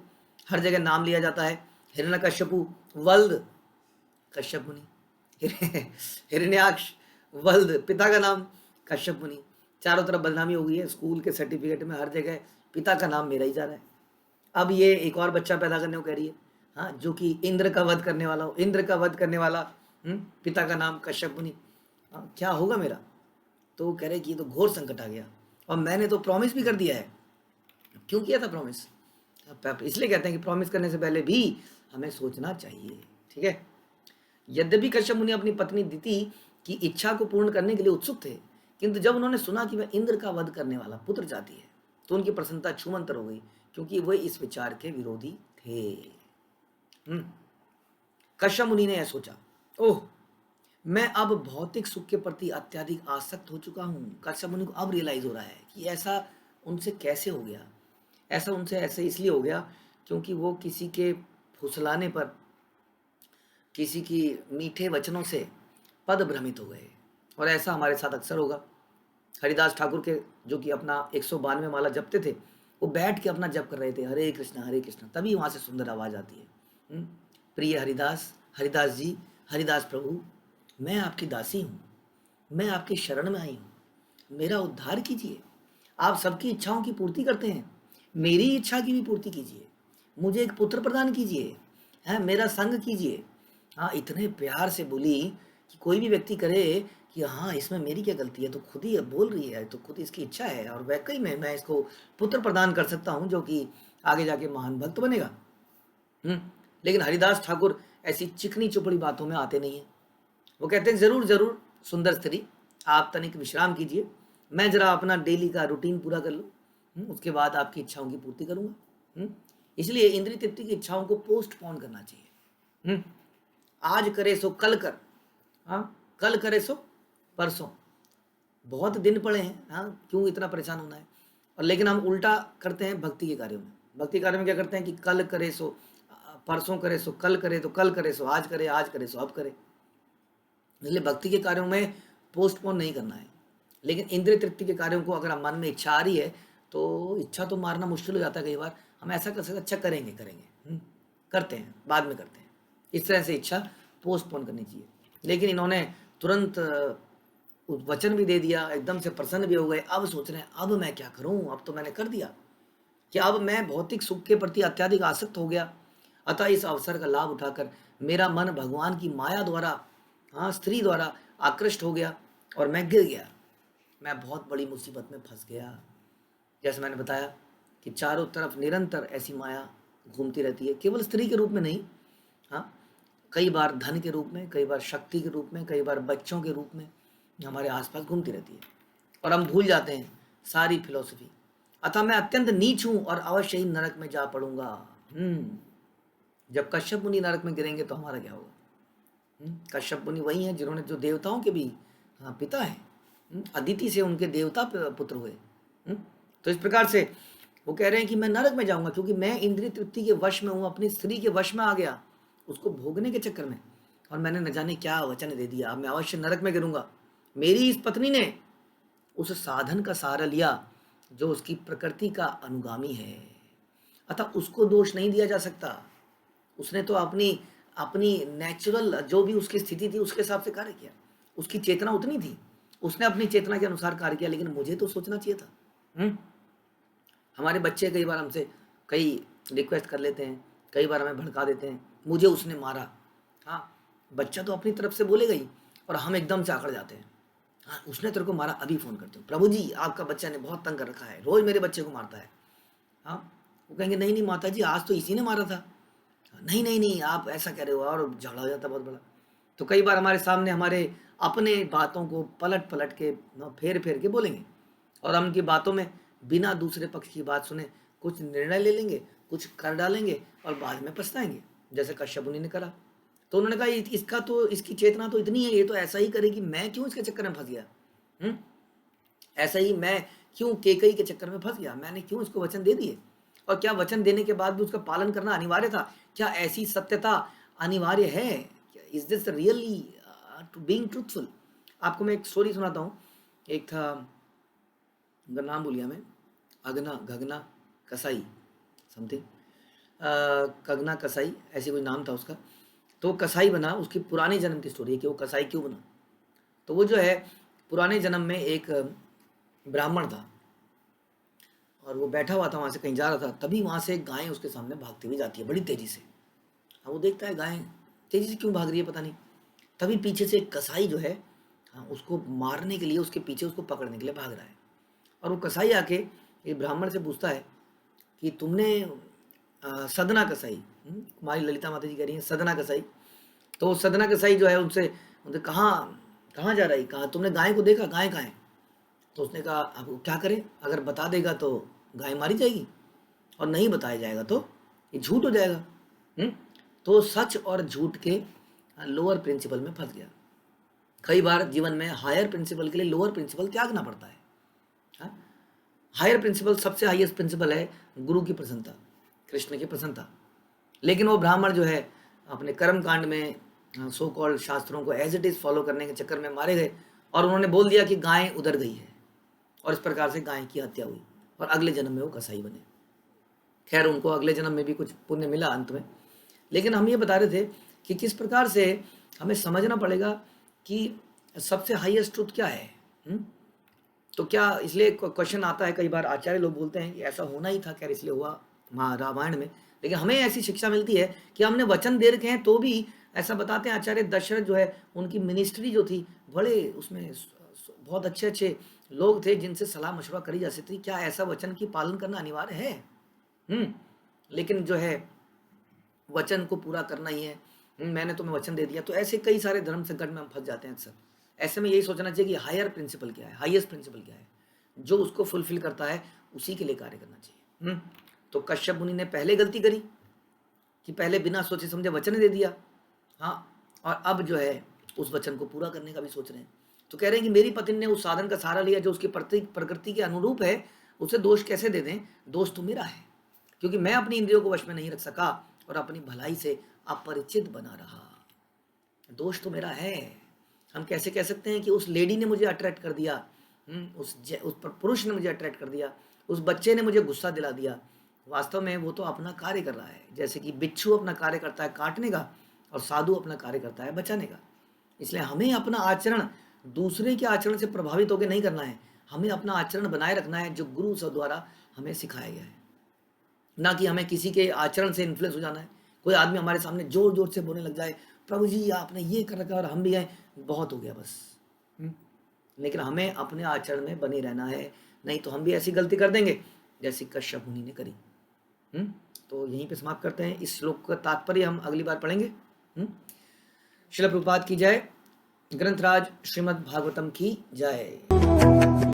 हर जगह नाम लिया जाता है, हिरण्यकश्यपु वल्द कश्यप मुनि, हिरण्याक्ष वल्द पिता का नाम कश्यप मुनि। चारों तरफ बदनामी हो गई है, स्कूल के सर्टिफिकेट में हर जगह पिता का नाम मेरा ही जा रहा है। अब ये एक और बच्चा पैदा करने को कह रही है, हाँ, जो कि इंद्र का वध करने वाला हो, इंद्र का वध करने वाला, पिता का नाम कश्यप मुनि। हाँ, क्या होगा मेरा? तो कह रहे कि ये तो घोर संकट आ गया, और मैंने तो प्रॉमिस भी कर दिया है। क्यों किया था प्रॉमिस? इसलिए कहते हैं कि प्रॉमिस करने से पहले भी हमें सोचना चाहिए, ठीक है। यद्यपि कश्यप मुनि अपनी पत्नी दिति की इच्छा को पूर्ण करने के लिए उत्सुक थे, किंतु जब उन्होंने सुना कि वह इंद्र का वध करने वाला पुत्र चाहती है तो उनकी प्रसन्नता छूमंतर हो गई, क्योंकि वे इस विचार के विरोधी थे। कश्यप मुनि ने यह सोचा, ओह, मैं अब भौतिक सुख के प्रति अत्यधिक आसक्त हो चुका हूं। कश्यप मुनि को अब रियलाइज हो रहा है कि ऐसा उनसे कैसे हो गया। ऐसा उनसे ऐसे इसलिए हो गया क्योंकि वो किसी के फुसलाने पर, किसी की मीठे वचनों से पद भ्रमित हो गए। और ऐसा हमारे साथ अक्सर होगा। हरिदास ठाकुर के, जो कि अपना 192 माला जपते थे, वो बैठ के अपना जप कर रहे थे, हरे कृष्ण, तभी वहाँ से सुंदर आवाज़ आती है, प्रिय हरिदास, हरिदास जी, हरिदास प्रभु, मैं आपकी दासी हूँ, मैं आपकी शरण में आई हूँ, मेरा उद्धार कीजिए। आप सबकी इच्छाओं की पूर्ति करते हैं, मेरी इच्छा की भी पूर्ति कीजिए, मुझे एक पुत्र प्रदान कीजिए, है, मेरा संग कीजिए। हाँ, इतने प्यार से बोली कि कोई भी व्यक्ति करे कि हाँ, इसमें मेरी क्या गलती है, तो खुद ही बोल रही है, तो खुद इसकी इच्छा है, और वाकई में मैं इसको पुत्र प्रदान कर सकता हूँ जो कि आगे जाके महान भक्त बनेगा। लेकिन हरिदास ठाकुर ऐसी चिकनी चुपड़ी बातों में आते नहीं है। वो कहते हैं, जरूर जरूर सुंदर स्त्री, आप तनिक विश्राम कीजिए, मैं जरा अपना डेली का रूटीन पूरा कर लूँ, उसके बाद आपकी इच्छाओं की पूर्ति करूँगा। इसलिए इंद्रिय तृप्ति की इच्छाओं को पोस्टपोन करना चाहिए। आज करे सो कल कर, हाँ, कल करे सो परसों। बहुत दिन पड़े हैं, हाँ, क्यों इतना परेशान होना है। और लेकिन हम उल्टा करते हैं भक्ति के कार्यों में। भक्ति कार्य में क्या करते हैं कि कल करे सो परसों करे, सो कल करे तो कल करे, सो आज करे सो अब करे। इसलिए भक्ति के कार्यों में पोस्टपोन नहीं करना है। लेकिन इंद्रिय तृप्ति के कार्यों को अगर मन में इच्छा आ रही है तो इच्छा तो मारना मुश्किल हो जाता है कई बार। हम ऐसा कर सकते, अच्छा करेंगे, करते हैं, बाद में करते हैं, इस तरह से इच्छा पोस्टपोन करनी चाहिए। लेकिन इन्होंने तुरंत वचन भी दे दिया, एकदम से प्रसन्न भी हो गए। अब सोच रहे हैं, अब मैं क्या करूं, अब तो मैंने कर दिया कि अब मैं भौतिक सुख के प्रति अत्यधिक आसक्त हो गया। अतः इस अवसर का लाभ उठाकर मेरा मन भगवान की माया द्वारा, हाँ, स्त्री द्वारा आकृष्ट हो गया और मैं गिर गया। मैं बहुत बड़ी मुसीबत में फंस गया। जैसे मैंने बताया कि चारों तरफ निरंतर ऐसी माया घूमती रहती है, केवल स्त्री के रूप में नहीं, हाँ, कई बार धन के रूप में, कई बार शक्ति के रूप में, कई बार बच्चों के रूप में हमारे आसपास घूमती रहती है, और हम भूल जाते हैं सारी फिलॉसफी। अतः मैं अत्यंत नीच हूं और अवश्य ही नरक में जा पड़ूंगा। जब कश्यप मुनि नरक में गिरेंगे तो हमारा क्या होगा? कश्यप मुनि वही हैं जिन्होंने, जो देवताओं के भी, हाँ, पिता हैं। अदिति से उनके देवता पुत्र हुए। तो इस प्रकार से वो कह रहे हैं कि मैं नरक में जाऊंगा क्योंकि मैं इंद्रिय तृप्ति के वश में हूँ, अपनी स्त्री के वश में आ गया, उसको भोगने के चक्कर में, और मैंने न जाने क्या वचन दे दिया, अब मैं अवश्य नरक में गिरूंगा। मेरी इस पत्नी ने उस साधन का सहारा लिया जो उसकी प्रकृति का अनुगामी है, अतः उसको दोष नहीं दिया जा सकता। उसने तो अपनी अपनी नेचुरल जो भी उसकी स्थिति थी उसके हिसाब से कार्य किया, उसकी चेतना उतनी थी, उसने अपनी चेतना के अनुसार कार्य किया। लेकिन मुझे तो सोचना चाहिए था। हमारे बच्चे कई बार हमसे कई रिक्वेस्ट कर लेते हैं, कई बार हमें भड़का देते हैं, मुझे उसने मारा। हाँ, बच्चा तो अपनी तरफ से बोलेगा ही, और हम एकदम से आकड़ जाते हैं। हाँ, उसने तेरे को मारा, अभी फ़ोन करते हो, प्रभु जी आपका बच्चा ने बहुत तंग कर रखा है, रोज़ मेरे बच्चे को मारता है। हाँ, वो कहेंगे नहीं नहीं माता जी, आज तो इसी ने मारा था। नहीं नहीं नहीं, आप ऐसा कह रहे हो, और झगड़ा हो जाता बहुत बड़ा। तो कई बार हमारे सामने हमारे अपने बातों को पलट पलट के फेर फेर के बोलेंगे, और हम उनकी बातों में बिना दूसरे पक्ष की बात सुने कुछ निर्णय ले लेंगे, कुछ कर डालेंगे, और बाद में पछताएंगे, जैसे कश्यप मुनि ने करा। तो उन्होंने कहा इसका तो, इसकी चेतना तो इतनी है, ये तो ऐसा ही करेगी, मैं क्यों इसके चक्कर में फंस गया। ऐसा ही मैं क्यों केकई के चक्कर में फंस गया, मैंने क्यों इसको वचन दे दिए, और क्या वचन देने के बाद भी उसका पालन करना अनिवार्य था? क्या ऐसी सत्यता अनिवार्य है? Is this really to being truthful? आपको मैं एक स्टोरी सुनाता हूँ। एक था, उनका नाम भूल गया मैं, अगना गगना कसाई समथिंग, कगना कसाई ऐसे कोई नाम था उसका। तो कसाई बना, उसकी पुराने जन्म की स्टोरी है कि वो कसाई क्यों बना। तो वो जो है पुराने जन्म में एक ब्राह्मण था, और वो बैठा हुआ था, वहाँ से कहीं जा रहा था, तभी वहाँ से एक गाय उसके सामने भागती हुई जाती है बड़ी तेज़ी से। हाँ, वो देखता है गाय तेज़ी से क्यों भाग रही है पता नहीं। तभी पीछे से एक कसाई जो है, हाँ, उसको मारने के लिए उसके पीछे उसको पकड़ने के लिए भाग रहा है। और वो कसाई आके ये ब्राह्मण से पूछता है कि तुमने सदना कसाई, हमारी ललिता माता जी कह रही हैं सदना कसाई। तो सदना कसाई जो है उनसे कहाँ कहाँ जा रही, कहाँ तुमने गाय को देखा, गाय कहाँ है? तो उसने कहा अब क्या करें, अगर बता देगा तो गाय मारी जाएगी, और नहीं बताया जाएगा तो ये झूठ हो जाएगा। तो सच और झूठ के लोअर प्रिंसिपल में फंस गया। कई बार जीवन में हायर प्रिंसिपल के लिए लोअर प्रिंसिपल त्यागना पड़ता है। हायर प्रिंसिपल, सबसे हाईएस्ट प्रिंसिपल है गुरु की प्रसन्नता, कृष्ण की प्रसन्नता। लेकिन वो ब्राह्मण जो है अपने कर्म कांड में सो कॉल्ड शास्त्रों को एज इट इज फॉलो करने के चक्कर में मारे गए, और उन्होंने बोल दिया कि गाय उधर गई है, और इस प्रकार से गाय की हत्या हुई, और अगले जन्म में वो कसाई बने। खैर उनको अगले जन्म में भी कुछ पुण्य मिला अंत में। लेकिन हम ये बता रहे थे कि किस प्रकार से हमें समझना पड़ेगा कि सबसे हाईएस्ट ट्रुथ क्या है। तो क्या, इसलिए क्वेश्चन आता है कई बार, आचार्य लोग बोलते हैं कि ऐसा होना ही था, खैर इसलिए हुआ रामायण में। लेकिन हमें ऐसी शिक्षा मिलती है कि हमने वचन दे रखे हैं तो भी ऐसा बताते हैं आचार्य दशरथ जो है, उनकी मिनिस्ट्री जो थी, बड़े उसमें बहुत अच्छे अच्छे लोग थे जिनसे सलाह मशवरा करी जा सकती। क्या ऐसा वचन की पालन करना अनिवार्य है? लेकिन जो है वचन को पूरा करना ही है, मैंने तुम्हें वचन दे दिया। तो ऐसे कई सारे धर्म संकट में हम फंस जाते हैं अक्सर। ऐसे में यही सोचना चाहिए कि हायर प्रिंसिपल क्या है, हाईएस्ट प्रिंसिपल क्या है, जो उसको फुलफिल करता है उसी के लिए कार्य करना चाहिए। तो कश्यप मुनि ने पहले गलती करी कि पहले बिना सोचे समझे वचन दे दिया, हाँ, और अब जो है उस वचन को पूरा करने का भी सोच रहे हैं। तो कह रहे हैं कि मेरी पत्नी ने उस साधन का सहारा लिया जो उसकी प्रकृति के अनुरूप है, उसे दोष कैसे दे दें? दोष तो मेरा है, क्योंकि मैं अपनी इंद्रियों को वश में नहीं रख सका और अपनी भलाई से अपरिचित बना रहा। दोष तो मेरा है। हम कैसे कह सकते हैं कि उस लेडी ने मुझे अट्रैक्ट कर दिया, उस पुरुष ने मुझे अट्रैक्ट कर दिया, उस बच्चे ने मुझे गुस्सा दिला दिया? वास्तव में वो तो अपना कार्य कर रहा है, जैसे कि बिच्छू अपना कार्य करता है काटने का, और साधु अपना कार्य करता है बचाने का। इसलिए हमें अपना आचरण दूसरे के आचरण से प्रभावित होकर नहीं करना है, हमें अपना आचरण बनाए रखना है जो गुरु सब द्वारा हमें सिखाया गया है, ना कि हमें किसी के आचरण से इन्फ्लुएंस हो जाना है। कोई आदमी हमारे सामने जोर जोर से बोलने लग जाए, प्रभु जी आपने ये कर रखा और हम भी आए, बहुत हो गया बस। लेकिन हमें अपने आचरण में बने रहना है, नहीं तो हम भी ऐसी गलती कर देंगे जैसी कश्यप मुनि ने करी। तो यहीं पे समाप्त करते हैं। इस श्लोक का तात्पर्य हम अगली बार पढ़ेंगे। श्रील प्रभुपाद की जय। ग्रंथराज श्रीमद् भागवतम की जय।